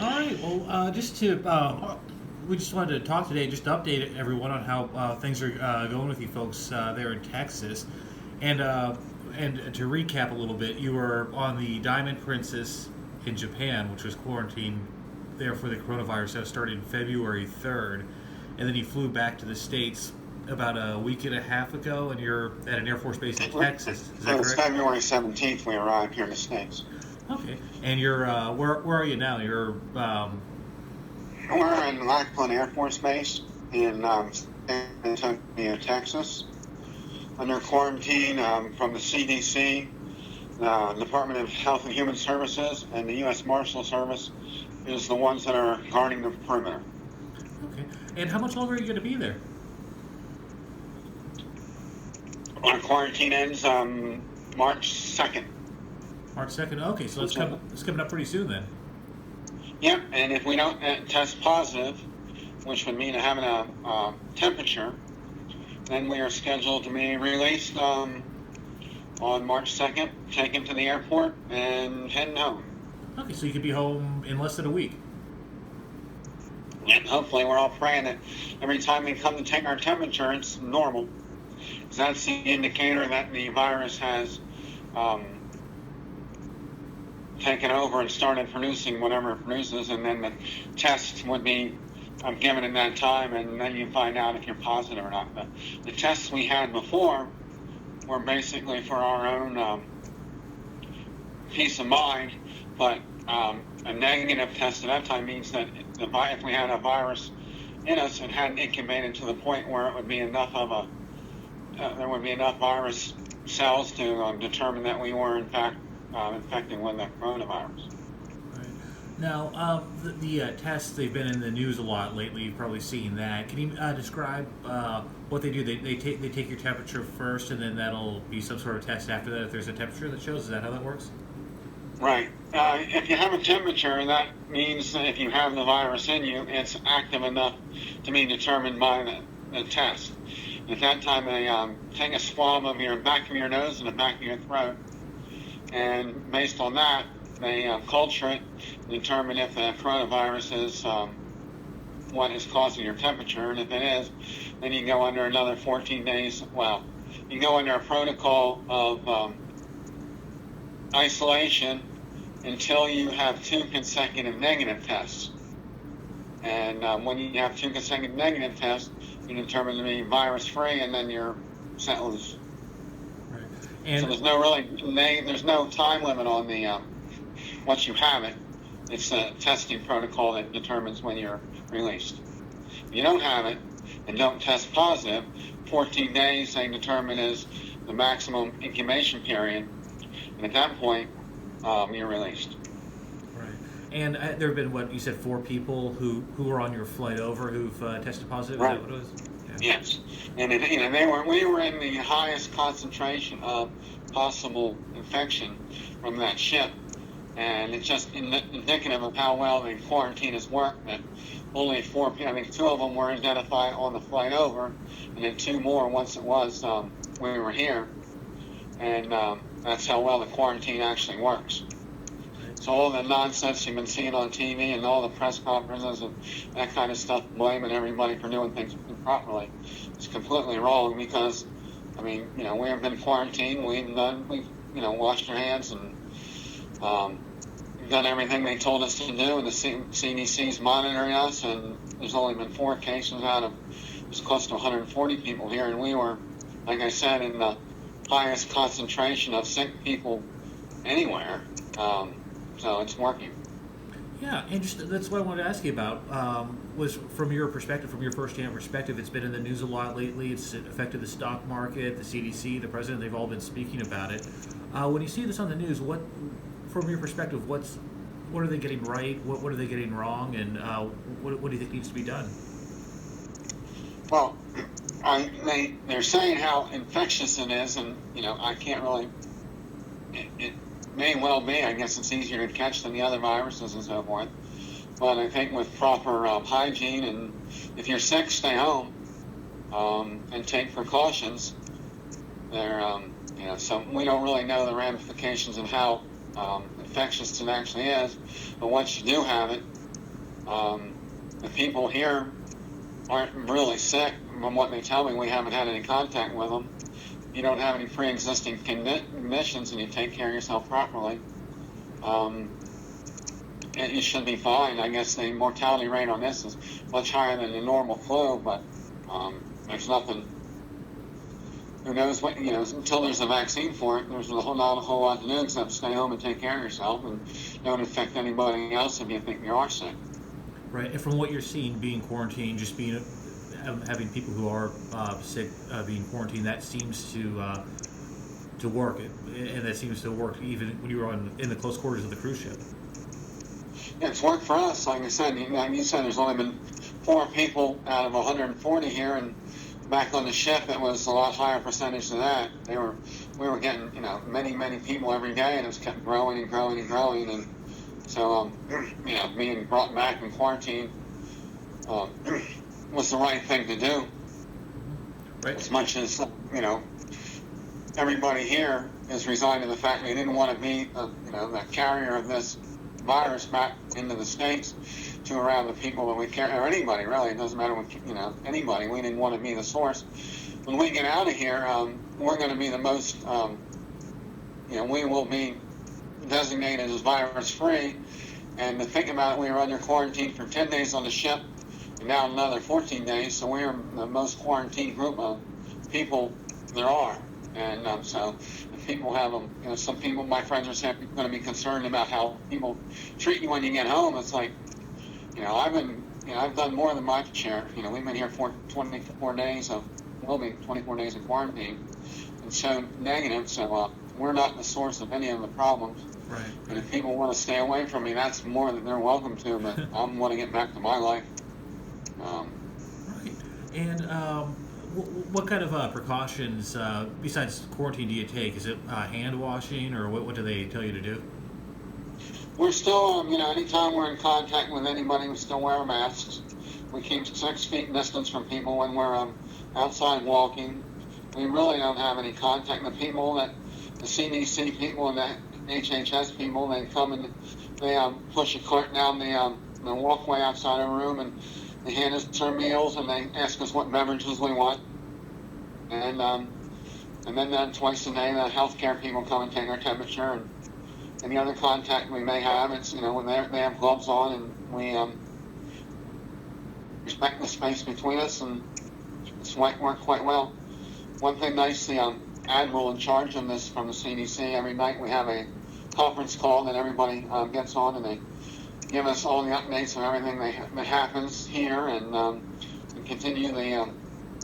All right. Well, we just wanted to talk today, just to update everyone on how things are going with you folks there in Texas, and uh, and to recap a little bit, you were on the Diamond Princess in Japan, which was quarantined there for the coronavirus. That started February 3rd, and then you flew back to the states about a week and a half ago, and you're at an Air Force base in Texas. Is It that was correct? February 17th we arrived here in the States. Okay. And you're where are you now? You're We're in Lackland Air Force Base in San Antonio, Texas, under quarantine from the CDC, the Department of Health and Human Services, and the U.S. Marshal Service is the ones that are guarding the perimeter. okay. And how much longer are you going to be there? Our quarantine ends March 2nd. March 2nd. Okay, so it's coming up pretty soon then. Yep, and if we don't test positive, which would mean having a temperature, then we are scheduled to be released on March 2nd, taken to the airport, and heading home. Okay, so you could be home in less than a week. And hopefully we're all praying that every time we come to take our temperature, it's normal. Because that's the indicator that the virus has taken over and started producing whatever it produces, and then the test would be given in that time, and then you find out if you're positive or not. But the tests we had before were basically for our own peace of mind, but a negative test at that time means that if we had a virus in us, it hadn't incubated to the point where it would be enough of there would be enough virus cells to determine that we were in fact infected with the coronavirus. Right. Now, the tests, they've been in the news a lot lately. You've probably seen that. Can you describe what they do? They take your temperature first, and then that'll be some sort of test after that. If there's a temperature that shows, is that how that works? Right. If you have a temperature, that means that if you have the virus in you, it's active enough to be determined by the test. At that time, they take a swab of your back of your nose and the back of your throat, and based on that, they culture it, determine if the coronavirus is what is causing your temperature, and if it is, then you go under another 14 days. Well, you go under a protocol of isolation until you have 2 consecutive negative tests. And when you have 2 consecutive negative tests, you determine to be virus-free, and then you're set loose. Right. So And there's no time limit on the once you have it. It's a testing protocol that determines when you're released. If you don't have it and don't test positive, 14 days they determine is the maximum incubation period, and at that point, you're released. right. And there have been what you said, 4 people who were on your flight over who've tested positive. Is Right. that what it was? Yeah. Yes, and we were in the highest concentration of possible infection from that ship, and it's just indicative of how well the quarantine has worked. That only 4 people, I think 2 of them were identified on the flight over, and then 2 more once it was when we were here, and that's how well the quarantine actually works. So all the nonsense you've been seeing on TV and all the press conferences and that kind of stuff, blaming everybody for doing things improperly, is completely wrong. Because, I mean, we have been quarantined. We've washed our hands and done everything they told us to do. And the CDC's monitoring us. And there's only been 4 cases out of it's close to 140 people here, and we were, like I said, in the highest concentration of sick people anywhere. So it's working. Yeah, and just that's what I wanted to ask you about. Was from your perspective, from your firsthand perspective, it's been in the news a lot lately. It's affected the stock market, the CDC, the president. They've all been speaking about it. When you see this on the news, from your perspective, what are they getting right? What are they getting wrong? And what do you think needs to be done? Well, they're saying how infectious it is, and I can't really. It may well be. I guess it's easier to catch than the other viruses and so forth. But I think with proper hygiene, and if you're sick, stay home and take precautions. So we don't really know the ramifications of how infectious it actually is. But once you do have it, The people here aren't really sick. From what they tell me, we haven't had any contact with them. You don't have any pre-existing conditions and you take care of yourself properly, you should be fine. I guess the mortality rate on this is much higher than the normal flu, but there's nothing. Who knows what, until there's a vaccine for it, there's not a whole lot to do except stay home and take care of yourself and don't infect anybody else if you think you are sick. Right, and from what you're seeing, being quarantined, just being having people who are sick being quarantined, that seems to work, and that seems to work even when you were in the close quarters of the cruise ship. Yeah, it's worked for us. Like I said, you said there's only been 4 people out of 140 here, and back on the ship it was a lot higher percentage than that. We were getting many people every day, and it was kept growing and growing and growing, and so being brought back in quarantine was the right thing to do. Right. As much as everybody here is resigned to the fact they didn't want to be the carrier of this virus back into the States to around the people that we care, or anybody really. It doesn't matter what anybody. We didn't want to be the source. When we get out of here, we're going to be the most. We will be designated as virus free. And to think about it, we were under quarantine for 10 days on the ship, and now another 14 days. So we're the most quarantined group of people there are. And so if people have them, some people, my friends are saying, going to be concerned about how people treat you when you get home. It's like, I've done more than my share. We've been here for 24 days we'll be 24 days in quarantine and shown negative. So we're not the source of any of the problems. Right. And if people want to stay away from me, that's more than they're welcome to. But I want to get back to my life. Right. And what kind of precautions besides quarantine do you take? Is it hand washing, or what do they tell you to do? We're still, anytime we're in contact with anybody, we still wear masks. We keep 6 feet distance from people when we're outside walking. We really don't have any contact. The CDC people and the HHS people, they come and they push a cart down the walkway outside our room, and they hand us our meals, and they ask us what beverages we want. And then twice a day, the healthcare people come and take our temperature, and any other contact we may have, it's, when they have gloves on, and we respect the space between us, and it's worked quite well. One thing nice, the admiral in charge of this from the CDC, every night we have a conference call that everybody gets on, and they give us all the updates of everything that happens here, and continue the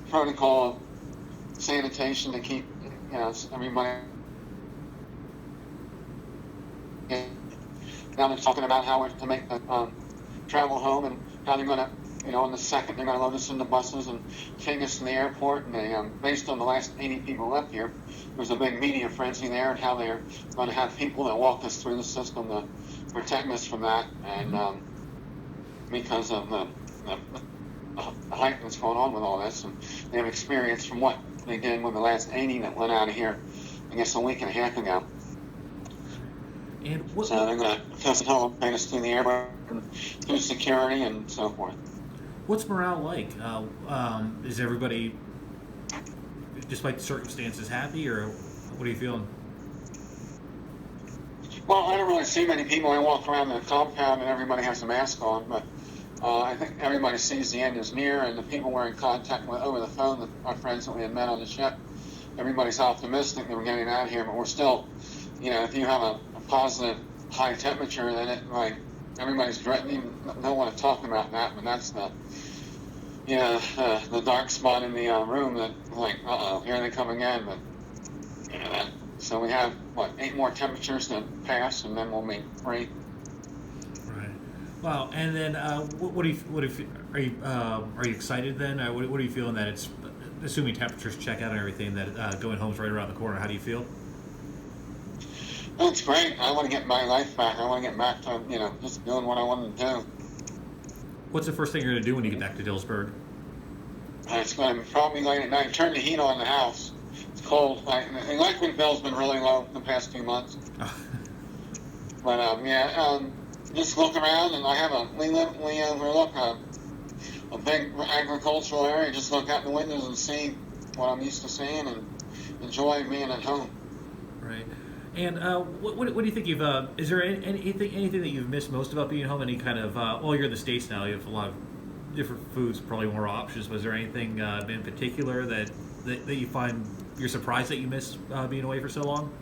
protocol of sanitation to keep everybody. Now they're talking about how we're to make the travel home, and how they're going to, in the second they're going to load us into buses and take us to the airport. And they, based on the last 80 people left here, there's a big media frenzy there, and how they're going to have people that walk us through the system to protect us from that. And because of the hype that's going on with all this, and they have experience from what they did with the last 80 that went out of here, I guess a week and a half ago. And so they're going to take us through the airport and through security and so forth. What's morale like? Is everybody, despite the circumstances, happy, or what are you feeling? Well, I don't really see many people. I walk around the compound and everybody has a mask on, but I think everybody sees the end is near, and the people we're in contact with over the phone, our friends that we had met on the ship, everybody's optimistic that we're getting out of here, but we're still, if you have a positive high temperature, then everybody's dreading. Don't want to talk about that, but that's the dark spot in the room that here they come again. But so we have 8 more temperatures to pass, and then we'll be free. Right. Wow. And then what do you are you excited then? What are you feeling that it's, assuming temperatures check out and everything, that going home's right around the corner? How do you feel? It's great. I want to get my life back. I want to get back to, just doing what I want to do. What's the first thing you're going to do when you get back to Dillsburg? It's going to be probably late at night. Turn the heat on in the house. It's cold. The electric bill's been really low the past few months. But, just look around, and we overlook a big agricultural area. Just look out the windows and see what I'm used to seeing, and enjoy being at home. Right. And what do you think is there anything that you've missed most about being home? Any kind of, well, you're in the States now, you have a lot of different foods, probably more options. Was there anything in particular that you find you're surprised that you missed being away for so long?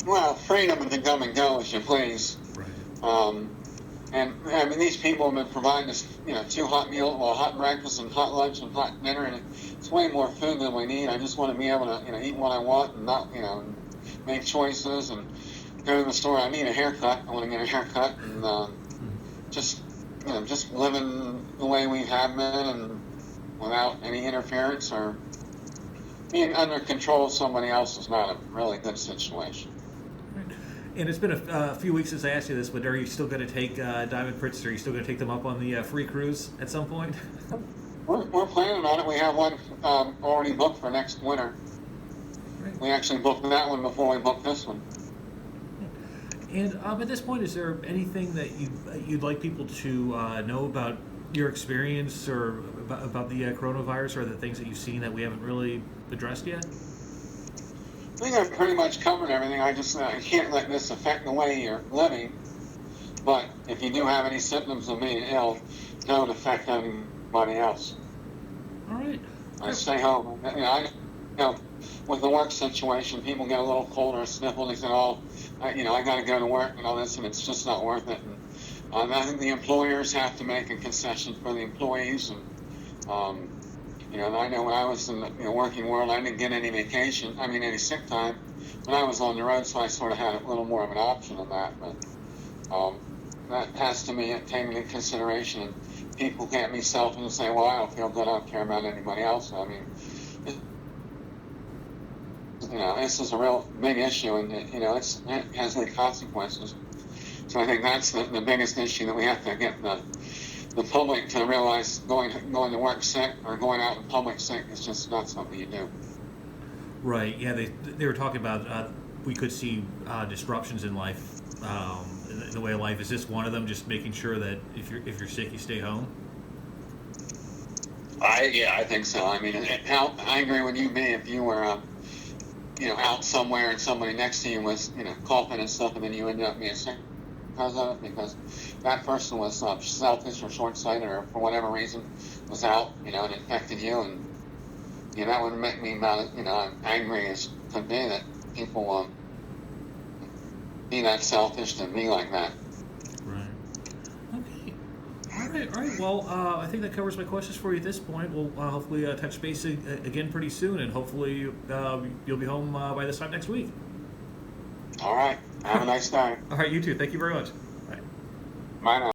Well, freedom to come and go as you please. Right. And I mean, these people have been providing us, 2 hot meals, well, hot breakfast and hot lunch and hot dinner, and it's way more food than we need. I just want to be able to, eat what I want and not, make choices and go to the store. I need a haircut. I want to get a haircut, and just living the way we have been, and without any interference or being under control of somebody else is not a really good situation. And it's been a few weeks since I asked you this, but are you still going to take Diamond Prince? Are you still going to take them up on the free cruise at some point? We're planning on it. We have one already booked for next winter. Right. We actually booked that one before we booked this one. And at this point, is there anything that you'd like people to know about your experience or about the coronavirus, or the things that you've seen that we haven't really addressed yet? I think I've pretty much covered everything. I can't let this affect the way you're living. But if you do have any symptoms of being ill, don't affect anybody else. All right. I stay home. With the work situation, people get a little cold or a sniffle. They say, I got to go to work and all this, and it's just not worth it. And I think the employers have to make a concession for the employees. And I know when I was in the working world, I didn't get any any sick time when I was on the road, so I sort of had a little more of an option on that. But that has to be taken into consideration. And people can't be selfish and say, well, I don't feel good, I don't care about anybody else. I mean, this is a real big issue, and it has big consequences. So I think that's the biggest issue, that we have to get the public to realize going to work sick or going out in public sick is just not something you do. Right. Yeah. They were talking about we could see disruptions in life, in the way of life. Is this one of them? Just making sure that if you're sick, you stay home. I think so. I mean, I agree with you, B. If you were out somewhere and somebody next to you was coughing and stuff, and then you ended up being sick because that person was selfish or short-sighted or for whatever reason was out, and infected you, and that would make me about angry as could be that people be that selfish to be like that. Right. Okay. All right. Well, I think that covers my questions for you at this point. We'll hopefully touch base again pretty soon, and hopefully you'll be home by this time next week. All right. Have a nice day. All right. You too. Thank you very much. Bye now.